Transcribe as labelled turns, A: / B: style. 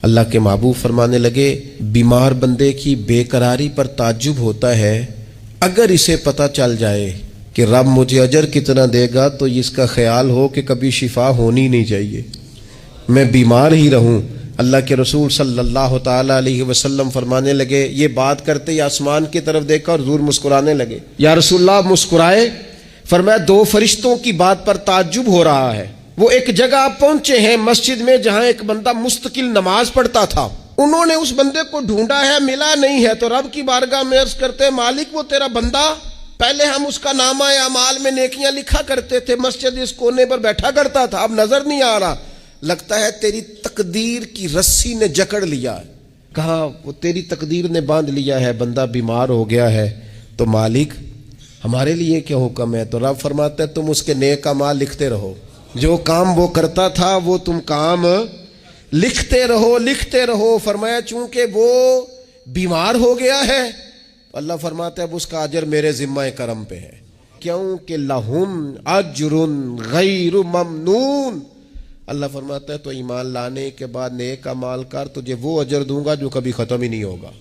A: اللہ کے محبوب فرمانے لگے بیمار بندے کی بے قراری پر تعجب ہوتا ہے، اگر اسے پتہ چل جائے کہ رب مجھے اجر کتنا دے گا تو اس کا خیال ہو کہ کبھی شفا ہونی نہیں چاہیے، میں بیمار ہی رہوں۔ اللہ کے رسول صلی اللہ تعالیٰ علیہ وسلم فرمانے لگے، یہ بات کرتے ہی آسمان کی طرف دیکھا اور حضور مسکرانے لگے۔ یا رسول اللہ مسکرائے، فرمایا دو فرشتوں کی بات پر تعجب ہو رہا ہے۔ وہ ایک جگہ پہنچے ہیں مسجد میں جہاں ایک بندہ مستقل نماز پڑھتا تھا، انہوں نے اس بندے کو ڈھونڈا ہے، ملا نہیں ہے، تو رب کی بارگاہ میں عرض کرتے مالک وہ تیرا بندہ، پہلے ہم اس کا نامہ اعمال میں نیکیاں لکھا کرتے تھے، مسجد اس کونے پر بیٹھا کرتا تھا، اب نظر نہیں آ رہا، لگتا ہے تیری تقدیر کی رسی نے جکڑ لیا ہے۔ کہا وہ تیری تقدیر نے باندھ لیا ہے، بندہ بیمار ہو گیا ہے، تو مالک ہمارے لیے کیا حکم ہے؟ تو رب فرماتا ہے تم اس کے نیک اعمال لکھتے رہو، جو کام وہ کرتا تھا وہ تم کام لکھتے رہو۔ فرمایا چونکہ وہ بیمار ہو گیا ہے، اللہ فرماتا ہے اب اس کا اجر میرے ذمہ کرم پہ ہے، کیونکہ لہم اجر غیر ممنون۔ اللہ فرماتا ہے تو ایمان لانے کے بعد نیک اعمال کر، تجھے وہ اجر دوں گا جو کبھی ختم ہی نہیں ہوگا۔